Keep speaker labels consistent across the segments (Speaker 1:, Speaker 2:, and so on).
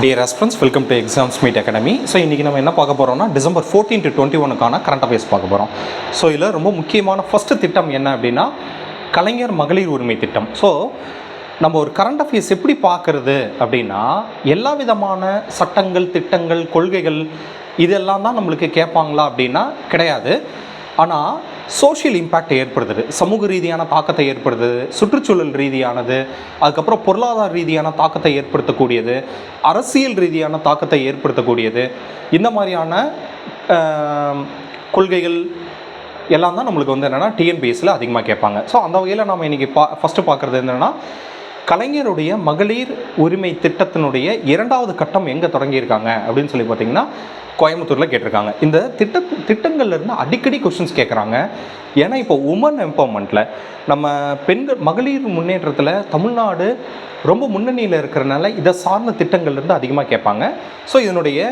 Speaker 1: Dear aspirants, welcome to exams meet academy. So இன்றைக்கி நம்ம என்ன பார்க்க போகிறோம்னா December 14 to 21 கரண்ட் அஃபேர்ஸ் பார்க்க போகிறோம். ஸோ இதில் ரொம்ப முக்கியமான ஃபஸ்ட்டு திட்டம் என்ன அப்படின்னா கலைஞர் மகளிர் உரிமை திட்டம். ஸோ நம்ம ஒரு கரண்ட் அஃபேர்ஸ் எப்படி பார்க்குறது அப்படின்னா எல்லா விதமான சட்டங்கள், திட்டங்கள், கொள்கைகள் இதெல்லாம் தான் நம்மளுக்கு கேட்பாங்களா அப்படின்னா கிடையாது. ஆனால் சோஷியல் இம்பேக்ட் ஏற்படுத்துது, சமூக ரீதியான தாக்கத்தை ஏற்படுத்துது, சுற்றுச்சூழல் ரீதியானது, அதுக்கப்புறம் பொருளாதார ரீதியான தாக்கத்தை ஏற்படுத்தக்கூடியது, அரசியல் ரீதியான தாக்கத்தை ஏற்படுத்தக்கூடியது, இந்த மாதிரியான கொள்கைகள் எல்லாம் தான் நம்மளுக்கு வந்து என்னென்னா டிஎன்பிஎஸ்சியில் அதிகமாக கேட்பாங்க. ஸோ அந்த வகையில் நம்ம இன்றைக்கி ஃபஸ்ட்டு பார்க்குறது என்னென்னா கலைஞருடைய மகளிர் உரிமை திட்டத்தினுடைய 2வது கட்டம் எங்கே தொடங்கியிருக்காங்க அப்படின்னு சொல்லி பார்த்திங்கன்னா கோயம்புத்தூரில் கேட்டிருக்காங்க. இந்த திட்டங்கள்லேருந்து அடிக்கடி கொஷின்ஸ் கேட்குறாங்க. ஏன்னா இப்போ உமன் எம்பவர்மெண்ட்டில் நம்ம பெண்கள் மகளிர் முன்னேற்றத்தில் தமிழ்நாடு ரொம்ப முன்னணியில் இருக்கிறனால இதை சார்ந்த திட்டங்கள்லேருந்து அதிகமாக கேட்பாங்க. ஸோ இதனுடைய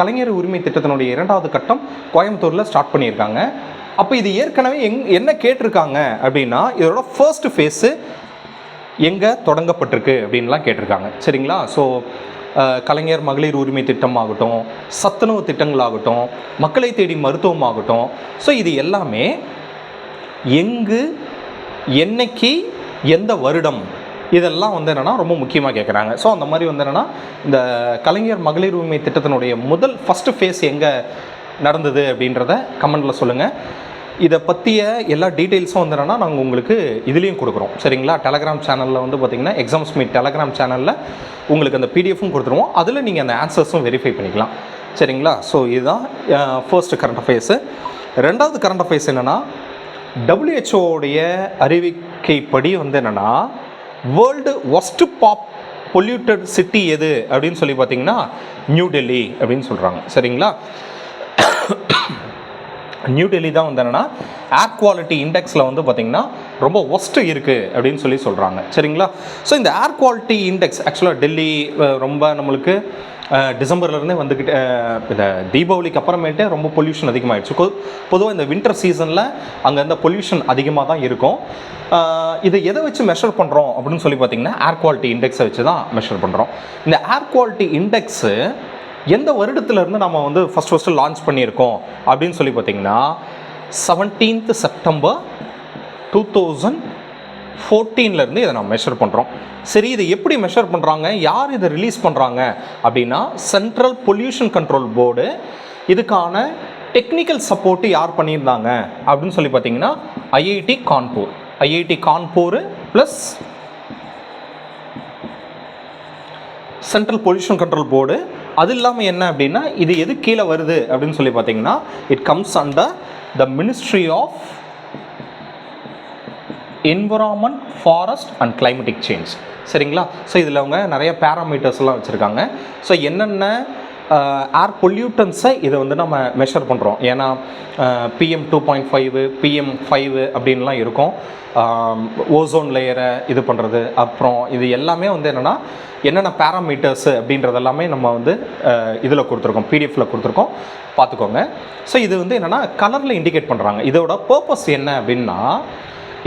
Speaker 1: கலைஞர் உரிமை திட்டத்தினுடைய 2வது கட்டம் கோயம்புத்தூரில் ஸ்டார்ட் பண்ணியிருக்காங்க. அப்போ இது ஏற்கனவே என்ன கேட்டிருக்காங்க அப்படின்னா இதோட ஃபர்ஸ்ட் ஃபேஸு எங்கே தொடங்கப்பட்டிருக்கு அப்படின்லாம் கேட்டிருக்காங்க. சரிங்களா? ஸோ கலைஞர் மகளிர் உரிமை திட்டம் ஆகட்டும், சத்துணவு திட்டங்களாகட்டும், மக்களை தேடி மருத்துவம் ஆகட்டும், ஸோ இது எல்லாமே எங்கு, என்னைக்கு, எந்த வருடம், இதெல்லாம் வந்து என்னென்னா ரொம்ப முக்கியமாக கேட்குறாங்க. ஸோ அந்த மாதிரி வந்து என்னென்னா இந்த கலைஞர் மகளிர் உரிமை திட்டத்தினுடைய ஃபஸ்ட்டு ஃபேஸ் எங்கே நடந்தது அப்படின்றத கமெண்டில் சொல்லுங்கள். இதை பற்றிய எல்லா டீட்டெயில்ஸும் வந்து என்னென்னா நாங்கள் உங்களுக்கு இதுலேயும் கொடுக்குறோம். சரிங்களா? டெலகிராம் சேனலில் வந்து பார்த்திங்கன்னா எக்ஸாம்ஸ் மீட் டெலகிராம் சேனலில் உங்களுக்கு அந்த பிடிஎஃப்பும் கொடுத்துருவோம். அதில் நீங்கள் அந்த ஆன்சர்ஸும் வெரிஃபை பண்ணிக்கலாம். சரிங்களா? ஸோ இதுதான் ஃபர்ஸ்ட் கரண்ட் அஃபேர்ஸு. 2வது கரண்ட் அஃபேர்ஸ் என்னென்னா WHO அறிவிக்கைப்படி வந்து என்னென்னா வேர்ல்டு ஒஸ்ட்டு பொல்யூட்டட் சிட்டி எது அப்படின்னு சொல்லி பார்த்தீங்கன்னா நியூ டெல்லி அப்படின்னு சொல்கிறாங்க. சரிங்களா? நியூ டெல்லி தான் வந்து என்னென்னா ஏர் குவாலிட்டி இண்டெக்ஸில் வந்து பார்த்திங்கன்னா ரொம்ப ஒஸ்ட்டு இருக்குது அப்படின்னு சொல்லி சொல்கிறாங்க. சரிங்களா? ஸோ இந்த ஏர் குவாலிட்டி இண்டெக்ஸ் ஆக்சுவலாக டெல்லி ரொம்ப நம்மளுக்கு டிசம்பர்லேருந்தே வந்துக்கிட்டு இந்த தீபாவளிக்கு அப்புறமேட்டு ரொம்ப பொல்யூஷன் அதிகமாகிடுச்சு. பொதுவாக இந்த வின்டர் சீசனில் அங்கே இந்த பொல்யூஷன் அதிகமாக தான் இருக்கும். இதை எதை வச்சு மெஷர் பண்ணுறோம் அப்படின்னு சொல்லி பார்த்திங்கன்னா ஏர் குவாலிட்டி இண்டெக்ஸை வச்சு தான் மெஷர் பண்ணுறோம். இந்த ஏர் குவாலிட்டி இண்டெக்ஸு எந்த வருடத்துலேருந்து நம்ம வந்து ஃபஸ்ட்டு லான்ச் பண்ணியிருக்கோம் அப்படின்னு சொல்லி பார்த்தீங்கன்னா 17th September 2014 இதை நம்ம மெஷர் பண்ணுறோம். சரி, இதை எப்படி மெஷர் பண்ணுறாங்க, யார் இதை ரிலீஸ் பண்ணுறாங்க அப்படின்னா சென்ட்ரல் பொல்யூஷன் கண்ட்ரோல் போர்டு. இதுக்கான டெக்னிக்கல் சப்போர்ட்டு யார் பண்ணியிருந்தாங்க அப்படின்னு சொல்லி பார்த்தீங்கன்னா IIT Kanpur plus central pollution control board. அது இல்லாமல் என்ன அப்படின்னா இது எது கீழே வருது அப்படின்னு சொல்லி பார்த்தீங்கன்னா it comes under the ministry of environment, forest and climatic change. சரிங்களா? ஸோ இதில் அவங்க நிறைய பேராமீட்டர்ஸ்லாம் வச்சுருக்காங்க. ஸோ என்னென்ன ஏர் பொல்யூட்டன்ஸை இதை வந்து நம்ம மெஷர் பண்ணுறோம். ஏன்னா PM 2.5 PM 5 அப்படின்லாம் இருக்கும். ஓசோன் லேயரை இது பண்ணுறது, அப்புறம் இது எல்லாமே வந்து என்னென்ன பேராமீட்டர்ஸு அப்படின்றது எல்லாமே நம்ம வந்து இதில் கொடுத்துருக்கோம், பிடிஎஃப்பில் கொடுத்துருக்கோம், பார்த்துக்கோங்க. ஸோ இது வந்து என்னென்னா கலரில் இண்டிகேட் பண்ணுறாங்க. இதோட பர்பஸ் என்ன அப்படின்னா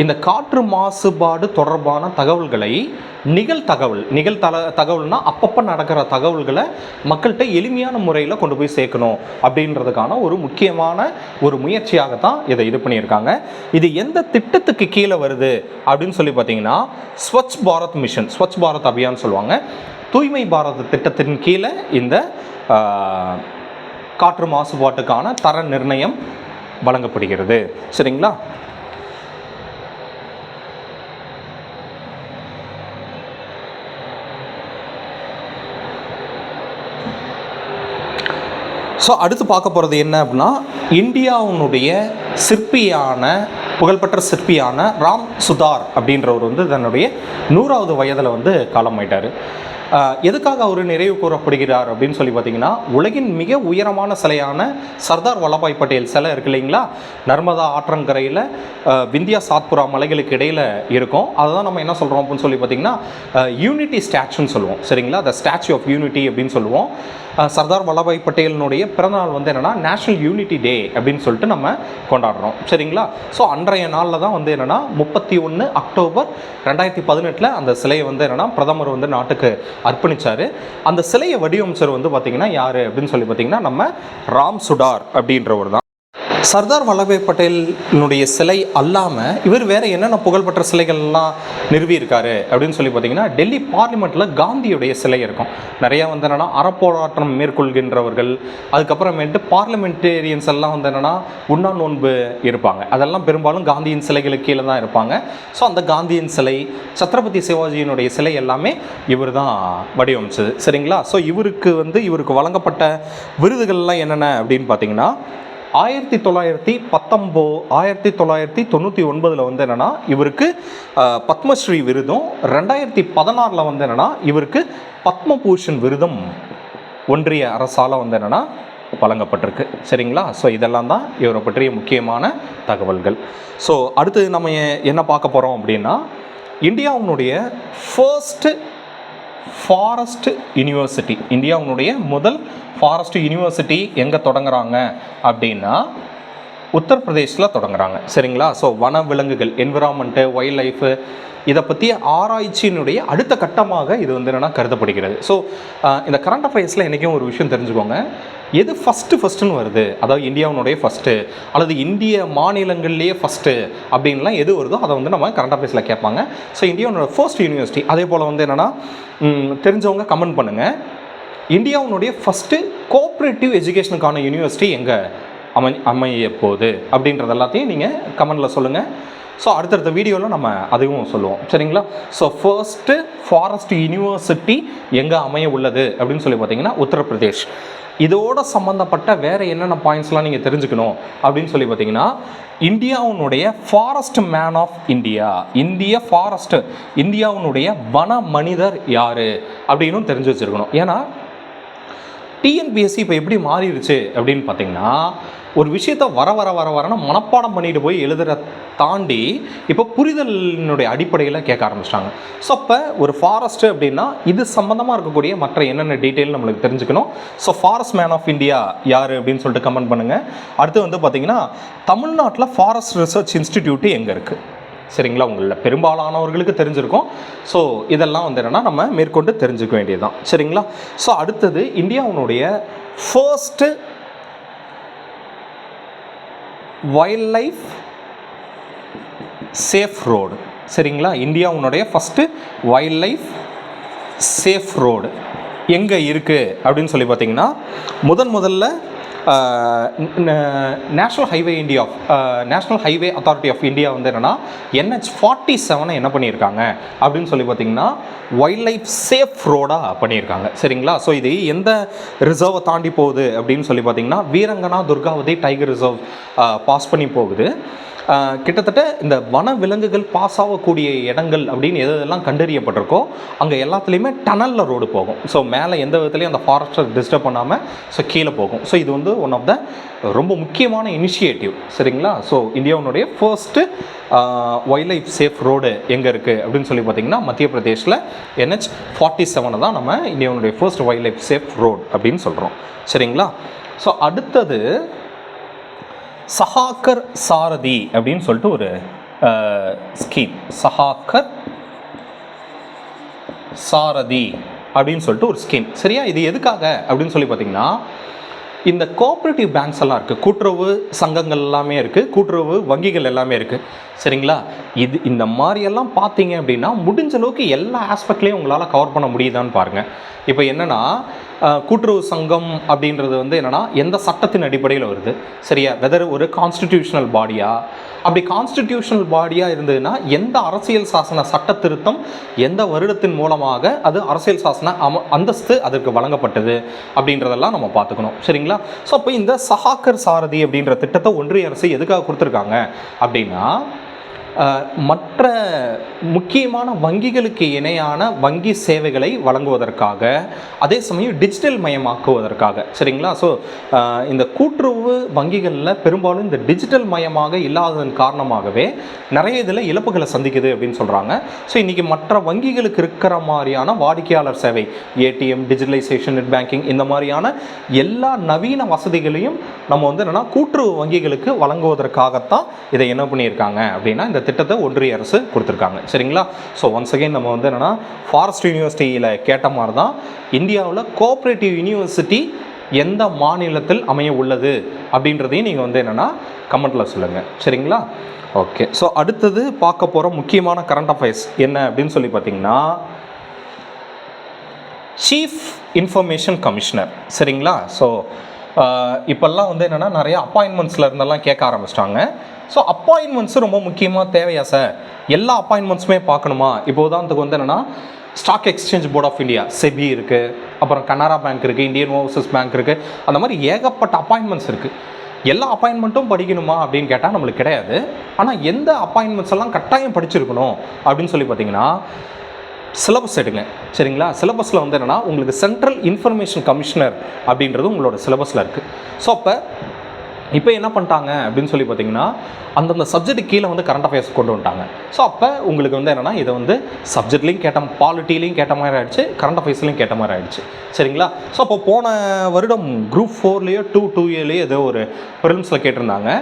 Speaker 1: இந்த காற்று மாசுபாடு தொடர்பான தகவல்களை தகவல்னால் அப்பப்போ நடக்கிற தகவல்களை மக்கள்கிட்ட எளிமையான முறையில் கொண்டு போய் சேர்க்கணும் அப்படின்றதுக்கான ஒரு முக்கியமான ஒரு முயற்சியாகத்தான் இதை இது பண்ணியிருக்காங்க. இது எந்த திட்டத்துக்கு கீழே வருது அப்படின்னு சொல்லி பார்த்தீங்கன்னா ஸ்வச் பாரத் மிஷன், ஸ்வச் பாரத் அபியான் சொல்லுவாங்க. தூய்மை பாரத் திட்டத்தின் கீழே இந்த காற்று மாசுபாட்டுக்கான தர நிர்ணயம் வழங்கப்படுகிறது. சரிங்களா? ஸோ அடுத்து பார்க்க போகிறது என்ன அப்படின்னா இந்தியாவுடைய புகழ்பெற்ற சிற்பியான ராம் சுதார் அப்படின்றவர் வந்து தன்னுடைய 100வது வயதில் வந்து காலமாயிட்டார். எதுக்காக அவர் நினைவு கூறப்படுகிறார் அப்படின்னு சொல்லி பார்த்தீங்கன்னா உலகின் மிக உயரமான சிலையான சர்தார் வல்லபாய் பட்டேல் சிலை இருக்கு இல்லைங்களா, நர்மதா ஆற்றங்கரையில் விந்தியா சாத்புரா மலைகளுக்கு இடையில் இருக்கும். அதை தான் நம்ம என்ன சொல்கிறோம் அப்படின்னு சொல்லி பார்த்தீங்கன்னா யூனிட்டி ஸ்டாச்சுன்னு சொல்லுவோம். சரிங்களா? த ஸ்டாச்சு ஆஃப் யூனிட்டி அப்படின்னு சொல்லுவோம். சர்தார் வல்லபாய் பட்டேலினுடைய பிறந்தநாள் வந்து என்னென்னா நேஷ்னல் யூனிட்டி டே அப்படின்னு சொல்லிட்டு நம்ம கொண்டாடுறோம். சரிங்களா? ஸோ அன்றைய நாளில் தான் வந்து 31 அக்டோபர் 2018 அந்த சிலையை வந்து பிரதமர் வந்து நாட்டுக்கு அர்ப்பணிச்சார். அந்த சிலையை வடிவமைச்சர் வந்து பார்த்திங்கன்னா யார் அப்படின்னு சொல்லி பார்த்திங்கன்னா நம்ம ராம் சுடார் அப்படின்றவர் தான். சர்தார் வல்லபாய் பட்டேலினுடைய சிலை அல்லாமல் இவர் வேறு என்னென்ன புகழ்பெற்ற சிலைகள்லாம் நிறுவியிருக்காரு அப்படின்னு சொல்லி பார்த்தீங்கன்னா, டெல்லி பார்லிமெண்ட்டில் காந்தியுடைய சிலை இருக்கும். நிறையா வந்து என்னென்னா அறப்போராட்டம் மேற்கொள்கின்றவர்கள், அதுக்கப்புறமேட்டு பார்லிமெண்டேரியன்ஸ் எல்லாம் வந்து என்னென்னா உண்ணா நோன்பு இருப்பாங்க. அதெல்லாம் பெரும்பாலும் காந்தியின் சிலைகளுக்கு கீழே தான் இருப்பாங்க. ஸோ அந்த காந்தியின் சிலை, சத்ரபதி சிவாஜியினுடைய சிலை எல்லாமே இவர் தான் வடிவமைச்சது. சரிங்களா? ஸோ இவருக்கு வழங்கப்பட்ட விருதுகள்லாம் என்னென்ன அப்படின்னு பார்த்தீங்கன்னா, 1999 வந்து என்னென்னா இவருக்கு பத்மஸ்ரீ விருதும், 2016 வந்து என்னென்னா இவருக்கு பத்மபூஷன் விருதும் ஒன்றிய அரசால் வந்து என்னென்னா வழங்கப்பட்டிருக்கு. சரிங்களா? ஸோ இதெல்லாம் தான் இவரை பற்றிய முக்கியமான தகவல்கள். ஸோ அடுத்து நம்ம என்ன பார்க்க போகிறோம் அப்படின்னா, இந்தியாவுடைய ஃபர்ஸ்ட் ஃபாரஸ்ட் யூனிவர்சிட்டி, இந்தியாவுடைய முதல் ஃபாரஸ்ட் யூனிவர்சிட்டி எங்கே தொடங்குறாங்க அப்படின்னா உத்தரப்பிரதேசில் தொடங்குறாங்க. சரிங்களா? ஸோ வன விலங்குகள், என்விரான்மெண்ட்டு, வைல்ட் லைஃபு, இதை பற்றிய ஆராய்ச்சியினுடைய அடுத்த கட்டமாக இது வந்து என்னென்னா கருதப்படுகிறது. ஸோ இந்த கரண்ட் அஃபேர்ஸில் என்றைக்கும் ஒரு விஷயம் தெரிஞ்சுக்கோங்க, எது ஃபஸ்ட்டுன்னு வருது, அதாவது இந்தியாவுடைய ஃபஸ்ட்டு அல்லது இந்திய மாநிலங்கள்லேயே ஃபஸ்ட்டு அப்படின்லாம் எது வருதோ அதை வந்து நம்ம கரண்ட் அஃபேர்ஸில் கேட்பாங்க. ஸோ இந்தியாவோட ஃபர்ஸ்ட் யூனிவர்சிட்டி, அதே போல் வந்து என்னென்னா தெரிஞ்சவங்க கமெண்ட் பண்ணுங்கள், இந்தியாவுடைய ஃபஸ்ட்டு கோஆப்ரேட்டிவ் எஜுகேஷனுக்கான யூனிவர்சிட்டி எங்கே அமைய போகுது அப்படின்றது எல்லாத்தையும் நீங்கள் கமெண்டில் சொல்லுங்கள். ஸோ அடுத்தடுத்த வீடியோவில் நம்ம அதையும் சொல்லுவோம். சரிங்களா? ஸோ ஃபர்ஸ்ட்டு ஃபாரஸ்ட் யூனிவர்சிட்டி எங்கே அமைய உள்ளது அப்படின்னு சொல்லி பார்த்தீங்கன்னா உத்தரப்பிரதேஷ். இதோட சம்மந்தப்பட்ட வேறு என்னென்ன பாயிண்ட்ஸ்லாம் நீங்கள் தெரிஞ்சுக்கணும் அப்படின்னு சொல்லி பார்த்தீங்கன்னா, இந்தியாவுடைய ஃபாரஸ்ட் மேன் ஆஃப் இந்தியா, இந்தியாவுடைய வன மனிதர் யார் அப்படின்னு தெரிஞ்சு வச்சுருக்கணும். ஏன்னா டிஎன்பிஎஸ்சி இப்போ எப்படி மாறிடுச்சு அப்படின்னு பார்த்தீங்கன்னா, ஒரு விஷயத்த வரன்னு மனப்பாடம் பண்ணிட்டு போய் எழுதுகிற தாண்டி இப்போ புரிதலினுடைய அடிப்படையில் கேட்க ஆரம்பிச்சிட்டாங்க. ஸோ அப்போ ஒரு ஃபாரஸ்ட்டு அப்படின்னா இது சம்மந்தமாக இருக்கக்கூடிய மற்ற என்னென்ன டீட்டெயில் நம்மளுக்கு தெரிஞ்சுக்கணும். So forest man of India யார் அப்படின்னு சொல்லிட்டு கமெண்ட் பண்ணுங்கள். அடுத்து வந்து பார்த்திங்கன்னா, தமிழ்நாட்டில் ஃபாரஸ்ட் ரிசர்ச் இன்ஸ்டிடியூட்டு எங்கே இருக்குது? சரிங்களா? உங்களில் பெரும்பாலானவர்களுக்கு தெரிஞ்சிருக்கும். ஸோ இதெல்லாம் வந்து என்னென்னா நம்ம மேற்கொண்டு தெரிஞ்சுக்க வேண்டியது தான். சரிங்களா? ஸோ அடுத்தது இந்தியாவுடைய first wild life safe road. சரிங்களா? இந்தியாவுடைய first wild life safe road எங்கே இருக்குது அப்படின்னு சொல்லி பார்த்தீங்கன்னா, முதல்ல national highway authority of India வந்து என்னென்னா NH-47 என்ன பண்ணியிருக்காங்க அப்படின்னு சொல்லி பார்த்தீங்கன்னா வைல்ட் லைஃப் சேஃப் ரோடாக பண்ணியிருக்காங்க. சரிங்களா? ஸோ இது எந்த ரிசர்வை தாண்டி போகுது அப்படின்னு சொல்லி பார்த்தீங்கன்னா, வீரங்கனா துர்காவதி டைகர் ரிசர்வ் பாஸ் பண்ணி போகுது. கிட்டத்தட்ட இந்த வன விலங்குகள் பாஸ் ஆகக்கூடிய இடங்கள் அப்படின்னு எதெல்லாம் கண்டறியப்பட்டிருக்கோ அங்கே எல்லாத்துலேயுமே டனலில் ரோடு போகும். ஸோ மேலே எந்த விதத்துலையும் அந்த ஃபாரஸ்ட்டை டிஸ்டர்ப் பண்ணாமல் ஸோ கீழே போகும். ஸோ இது வந்து ஒன் ஆஃப் த ரொம்ப முக்கியமான இனிஷியேட்டிவ். சரிங்களா? ஸோ இந்தியாவுடைய first wild life safe road எங்கே இருக்குது அப்படின்னு சொல்லி பார்த்தீங்கன்னா, மத்திய பிரதேஷில் NH-47 தான் நம்ம இந்தியாவுடைய first wild life safe road அப்படின்னு சொல்கிறோம். சரிங்களா? ஸோ அடுத்தது சஹாக்கர் சாரதி அப்படின்னு சொல்லிட்டு ஒரு ஸ்கீம். சஹாக்கர் சாரதி அப்படின்னு சொல்லிட்டு ஒரு ஸ்கீம். சரியா? இது எதுக்காக அப்படின்னு சொல்லி பார்த்தீங்கன்னா, இந்த கோஆப்ரேட்டிவ் பேங்க்ஸ் எல்லாம் இருக்குது, கூட்டுறவு சங்கங்கள் எல்லாமே இருக்குது, கூட்டுறவு வங்கிகள் எல்லாமே இருக்குது. சரிங்களா? இந்த மாதிரியெல்லாம் பார்த்தீங்க அப்படின்னா முடிஞ்ச அளவுக்கு எல்லா ஆஸ்பெக்ட்லேயும் உங்களால் கவர் பண்ண முடியுதான்னு பாருங்கள். இப்போ என்னென்னா, கூட்டுறவு சங்கம் அப்படின்றது வந்து என்னென்னா எந்த சட்டத்தின் அடிப்படையில் வருது? சரியா? வெதர் ஒரு கான்ஸ்டிடியூஷனல் பாடியா, அப்படி கான்ஸ்டிடியூஷனல் பாடியாக இருந்ததுன்னா எந்த அரசியல் சாசன சட்ட திருத்தம் எந்த வருடத்தின் மூலமாக அது அரசியல் சாசன அந்தஸ்து அதற்கு வழங்கப்பட்டது அப்படின்றதெல்லாம் நம்ம பார்த்துக்கணும். சரிங்களா? ஸோ அப்போ இந்த சஹாக்கர் சாரதி அப்படின்ற திட்டத்தை ஒன்றிய அரசு எதுக்காக கொடுத்துருக்காங்க அப்படின்னா, மற்ற முக்கியமான வங்கிகளுக்கு இணையான வங்கி சேவைகளை வழங்குவதற்காக, அதே சமயம் டிஜிட்டல் மயமாக்குவதற்காக. சரிங்களா? ஸோ இந்த கூட்டுறவு வங்கிகளில் பெரும்பாலும் இந்த டிஜிட்டல் மயமாக இல்லாததன் காரணமாகவே நிறைய இதில் இழப்புகளை சந்திக்குது அப்படின்னு சொல்கிறாங்க. ஸோ இன்றைக்கி மற்ற வங்கிகளுக்கு இருக்கிற மாதிரியான வாடிக்கையாளர் சேவை, ஏடிஎம், டிஜிட்டலைசேஷன், நெட் பேங்கிங், இந்த மாதிரியான எல்லா நவீன வசதிகளையும் நம்ம வந்து என்னென்னா கூட்டுறவு வங்கிகளுக்கு வழங்குவதற்காகத்தான் இதை என்ன பண்ணியிருக்காங்க அப்படின்னா இந்த இந்த திட்டத்தை ஒன்றிய அரசு கொடுத்துருக்காங்க. சரிங்களா? ஸோ ஒன்ஸ் அகெயின் நம்ம வந்து என்னென்னா ஃபாரஸ்ட் யூனிவர்சிட்டியில் கேட்ட மாதிரி தான் இந்தியாவில் கோஆப்ரேட்டிவ் யூனிவர்சிட்டி எந்த மாநிலத்தில் அமைய உள்ளது அப்படின்றதையும் நீங்கள் வந்து என்னென்னா கமெண்ட்டில் சொல்லுங்கள். சரிங்களா? ஓகே. ஸோ அடுத்தது பார்க்க போகிற முக்கியமான கரண்ட் அஃபேர்ஸ் என்ன அப்படின்னு சொல்லி பார்த்தீங்கன்னா சீஃப் இன்ஃபர்மேஷன் கமிஷனர். சரிங்களா? ஸோ இப்போல்லாம் வந்து என்னென்னா நிறைய அப்பாயின்மெண்ட்ஸில் இருந்தெல்லாம் கேட்க ஆரம்பிச்சிட்டாங்க. ஸோ அப்பாயின்மெண்ட்ஸு ரொம்ப முக்கியமாக தேவையா சார்? எல்லா அப்பாயின்மெண்ட்ஸுமே பார்க்கணுமா? இப்போ உதாரணத்துக்கு வந்து என்னென்னா stock exchange board of India SEBI இருக்குது, அப்புறம் கனரா பேங்க் இருக்குது, இந்தியன் ஓவர்சீஸ் பேங்க் இருக்குது, அந்த மாதிரி ஏகப்பட்ட அப்பாயின்மெண்ட்ஸ் இருக்குது. எல்லா அப்பாயின்மெண்ட்டும் படிக்கணுமா அப்படின்னு கேட்டால் நம்மளுக்கு கிடையாது. ஆனால் எந்த அப்பாயின்மெண்ட்ஸ் எல்லாம் கட்டாயம் படிச்சிருக்கணும் அப்படின்னு சொல்லி பார்த்தீங்கன்னா சிலபஸ் எடுங்க. சரிங்களா? சிலபஸில் வந்து என்னென்னா உங்களுக்கு சென்ட்ரல் இன்ஃபர்மேஷன் கமிஷனர் அப்படின்றது உங்களோட சிலபஸில் இருக்குது. ஸோ இப்போ என்ன பண்ணிட்டாங்க அப்படின்னு சொல்லி பார்த்தீங்கன்னா அந்தந்த சப்ஜெக்ட் கீழே வந்து கரண்ட் அஃபேர்ஸ் கொண்டு வந்துட்டாங்க. ஸோ அப்போ உங்களுக்கு வந்து என்னென்னா இதை வந்து சப்ஜெக்ட்லேயும் கேட்ட, பாலிட்டிலையும் கேட்ட மாதிரி ஆகிடுச்சு, கரண்ட் அஃபேர்ஸ்லையும் கேட்ட மாதிரி ஆகிடுச்சு. சரிங்களா? ஸோ அப்போ போன வருடம் குரூப் 4லேயோ 2A ஏதோ ஒரு ப்ரிலிம்ஸில் கேட்டிருந்தாங்க,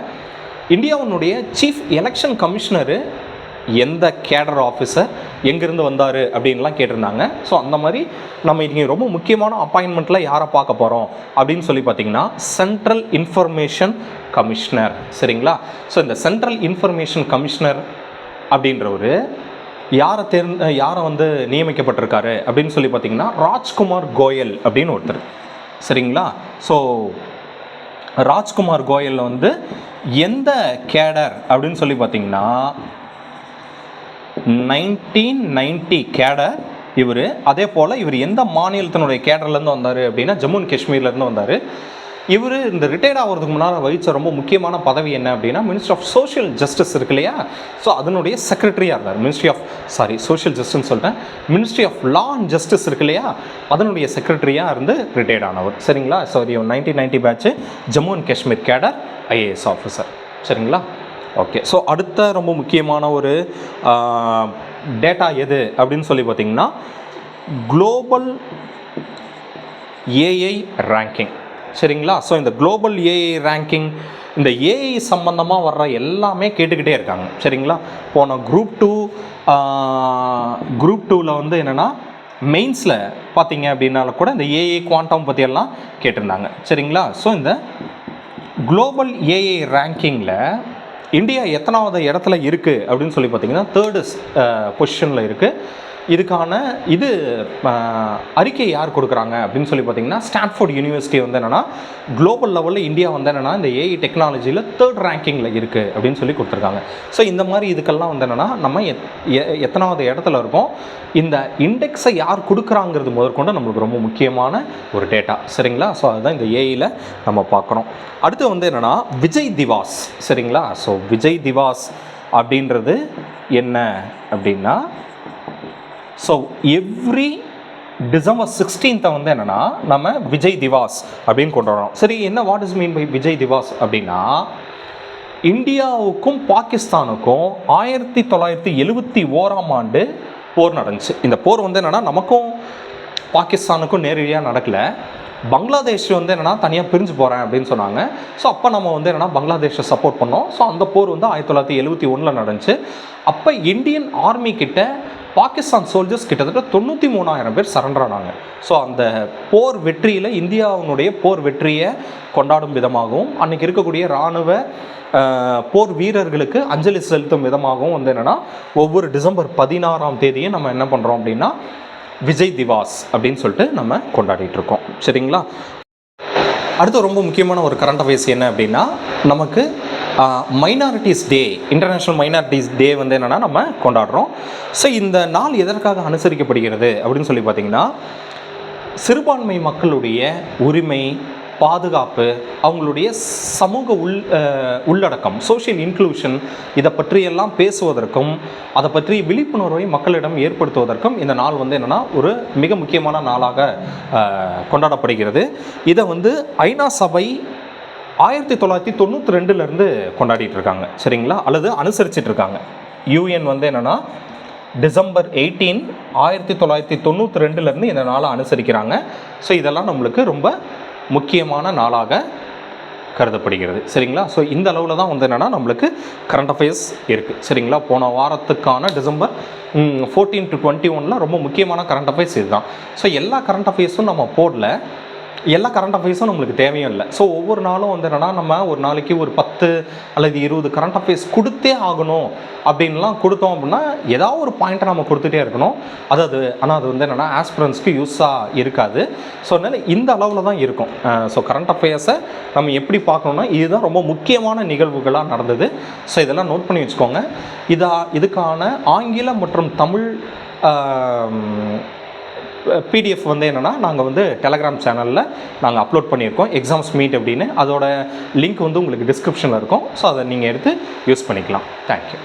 Speaker 1: இந்தியாவினுடைய சீஃப் எலெக்ஷன் கமிஷனரு எந்த கேடர் ஆஃபீஸர் எங்கேருந்து வந்தார் அப்படின்லாம் கேட்டிருந்தாங்க. ஸோ அந்த மாதிரி நம்ம இன்றைக்கி ரொம்ப முக்கியமான அப்பாயின்மெண்ட்டில் யாரை பார்க்க போகிறோம் அப்படின்னு சொல்லி பார்த்தீங்கன்னா சென்ட்ரல் இன்ஃபர்மேஷன் கமிஷனர். சரிங்களா? ஸோ இந்த சென்ட்ரல் இன்ஃபர்மேஷன் கமிஷனர் அப்படின்றவர் யாரை வந்து நியமிக்கப்பட்டிருக்காரு அப்படின்னு சொல்லி பார்த்தீங்கன்னா ராஜ்குமார் கோயல் அப்படின்னு ஒருத்தர். சரிங்களா? ஸோ ராஜ்குமார் கோயல் வந்து எந்த கேடர் அப்படின்னு சொல்லி பார்த்தீங்கன்னா 1990 கேடர் இவர். அதே போல் இவர் எந்த மாநிலத்தினுடைய கேடர்லேருந்து வந்தார் அப்படின்னா ஜம்மு அண்ட் காஷ்மீர்லேருந்து வந்தார். இவர் இந்த ரிட்டையர்ட் ஆகிறதுக்கு முன்னால் வகித்த ரொம்ப முக்கியமான பதவி என்ன அப்படின்னா மினிஸ்ட்ரி ஆஃப் சோஷியல் ஜஸ்டிஸ் இருக்கு இல்லையா? ஸோ அதனுடைய செக்ரட்டரியாக இருந்தார். சோஷியல் ஜஸ்டிஸ்ன்னு சொல்லிட்டேன், ministry of law and justice இருக்கு இல்லையா? அதனுடைய செக்ரட்டரியாக இருந்து ரிட்டையர்ட் ஆனவர். சரிங்களா? So 1990 batch Jammu and Kashmir cadre IAS officer. சரிங்களா? ஓகே. ஸோ அடுத்த ரொம்ப முக்கியமான ஒரு டேட்டா எது அப்படின்னு சொல்லி பார்த்தீங்கன்னா குளோபல் ஏஐ ரேங்கிங். சரிங்களா? ஸோ இந்த குளோபல் ஏஐ ரேங்கிங், இந்த ஏஐ சம்பந்தமாக வர்ற எல்லாமே கேட்டுக்கிட்டே இருக்காங்க. சரிங்களா? போன குரூப் 2வில் வந்து என்னென்னா மெயின்ஸில் பார்த்தீங்க அப்படின்னால கூட இந்த ஏஐ குவாண்டம் பற்றியெல்லாம் கேட்டிருந்தாங்க. சரிங்களா? ஸோ இந்த குளோபல் ஏஐ ரேங்கிங்கில் இந்தியா எத்தனாவது இடத்துல இருக்குது அப்படின்னு சொல்லி பார்த்தீங்கன்னா 3rd பொசிஷனில் இருக்குது. இதுக்கான அறிக்கை யார் கொடுக்குறாங்க அப்படின்னு சொல்லி பார்த்தீங்கன்னா ஸ்டான்ஃபோர்ட் யூனிவர்சிட்டி வந்து என்னென்னா குளோபல் லெவலில் இந்தியா வந்து என்னென்னா இந்த ஏஐ டெக்னாலஜியில் 3rd ரேங்கிங்கில் இருக்குது அப்படின்னு சொல்லி கொடுத்துருக்காங்க. ஸோ இந்த மாதிரி இதுக்கெல்லாம் வந்து என்னென்னா நம்ம எத்தனாவது இடத்துல இருக்கோம், இந்த இண்டெக்ஸை யார் கொடுக்குறாங்கிறது முதற்கொண்டு நம்மளுக்கு ரொம்ப முக்கியமான ஒரு டேட்டா. சரிங்களா? ஸோ அதுதான் இந்த ஏஐயில் நம்ம பார்க்குறோம். அடுத்து வந்து என்னென்னா விஜய் திவாஸ். சரிங்களா? ஸோ விஜய் திவாஸ் அப்படின்றது என்ன அப்படின்னா ஸோ எவ்ரி டிசம்பர் 16th வந்து என்னென்னா நம்ம விஜய் திவாஸ் அப்படின்னு கொண்டு வரோம். சரி, என்ன what is mean by Vijay Diwas அப்படின்னா இந்தியாவுக்கும் பாகிஸ்தானுக்கும் 1971 போர் நடந்துச்சு. இந்த போர் வந்து என்னென்னா நமக்கும் பாகிஸ்தானுக்கும் நேரடியாக நடக்கலை. பங்களாதேஷ் வந்து என்னென்னா தனியாக பிரிஞ்சு போகிறேன் அப்படின்னு சொன்னாங்க. ஸோ அப்போ நம்ம வந்து என்னென்னா பங்களாதேஷை சப்போர்ட் பண்ணோம். ஸோ அந்த போர் வந்து 1971 நடந்துச்சு. அப்போ இந்தியன் ஆர்மி கிட்ட பாகிஸ்தான் சோல்ஜர்ஸ் கிட்டத்தட்ட 93,000 பேர் சரண்டர் ஆனாங்க. ஸோ அந்த போர் வெற்றியில் இந்தியாவினுடைய போர் வெற்றியை கொண்டாடும் விதமாகவும் அன்றைக்கி இருக்கக்கூடிய இராணுவ போர் வீரர்களுக்கு அஞ்சலி செலுத்தும் விதமாகவும் வந்து என்னென்னா ஒவ்வொரு டிசம்பர் 16 நம்ம என்ன பண்ணுறோம் அப்படின்னா விஜய் திவாஸ் அப்படின்னு சொல்லிட்டு நம்ம கொண்டாடிட்டு இருக்கோம். சரிங்களா? அடுத்து ரொம்ப முக்கியமான ஒரு கரண்ட் அஃபேர்ஸ் என்ன அப்படின்னா நமக்கு மைனாரிட்டிஸ் டே, இன்டர்நேஷ்னல் மைனாரிட்டிஸ் டே வந்து என்னென்னா நம்ம கொண்டாடுறோம். ஸோ இந்த நாள் எதற்காக அனுசரிக்கப்படுகிறது அப்படின்னு சொல்லி பார்த்தீங்கன்னா சிறுபான்மை மக்களுடைய உரிமை, பாதுகாப்பு, அவங்களுடைய சமூக உள்ளடக்கம், சோஷியல் இன்க்ளூஷன், இதை பற்றியெல்லாம் பேசுவதற்கும் அதை பற்றி விழிப்புணர்வை மக்களிடம் ஏற்படுத்துவதற்கும் இந்த நாள் வந்து என்னென்னா ஒரு மிக முக்கியமான நாளாக கொண்டாடப்படுகிறது. இதை வந்து ஐநா சபை 1992 கொண்டாடிட்டு இருக்காங்க. சரிங்களா? அல்லது அனுசரிச்சிட்டு இருக்காங்க. யூஎன் வந்து என்னென்னா டிசம்பர் 18, 1992 இந்த நாளை அனுசரிக்கிறாங்க. ஸோ இதெல்லாம் நம்மளுக்கு ரொம்ப முக்கியமான நாளாக கருதப்படுகிறது. சரிங்களா? ஸோ இந்த அளவில் தான் வந்து என்னென்னா நம்மளுக்கு கரண்ட் அஃபேர்ஸ் இருக்குது. சரிங்களா? போன வாரத்துக்கான டிசம்பர் 14 to 21 ரொம்ப முக்கியமான கரண்ட் அஃபேர்ஸ் இதுதான். ஸோ எல்லா கரண்ட் அஃபேர்ஸும் நம்ம போடல, எல்லா கரண்ட் அஃபேர்ஸும் நம்மளுக்கு தேவையும் இல்லை. ஸோ ஒவ்வொரு நாளும் வந்து என்னென்னா நம்ம ஒரு நாளைக்கு ஒரு 10 அல்லது 20 கரண்ட் அஃபேர்ஸ் கொடுத்தே ஆகணும் அப்படின்லாம் கொடுத்தோம் அப்படின்னா ஏதாவது ஒரு பாயிண்ட்டை நம்ம கொடுத்துட்டே இருக்கணும். ஆனால் அது வந்து என்னென்னா ஆஸ்பிரன்ஸ்க்கு யூஸாக இருக்காது. ஸோ அதனால் இந்த அளவில் தான் இருக்கும். ஸோ கரண்ட் அஃபேர்ஸை நம்ம எப்படி பார்க்கணுன்னா இதுதான் ரொம்ப முக்கியமான நிகழ்வுகளாக நடந்தது. ஸோ இதெல்லாம் நோட் பண்ணி வச்சுக்கோங்க. இதுக்கான ஆங்கிலம் மற்றும் தமிழ் PDF வந்து என்னென்னா நாங்கள் வந்து டெலகிராம் சேனலில் நாங்கள் அப்லோட் பண்ணியிருக்கோம், எக்ஸாம்ஸ் மீட் அப்படின்னு. அதோட லிங்க் வந்து உங்களுக்கு டிஸ்கிரிப்ஷனில் இருக்கும். ஸோ அதை நீங்கள் எடுத்து யூஸ் பண்ணிக்கலாம். தேங்க்யூ.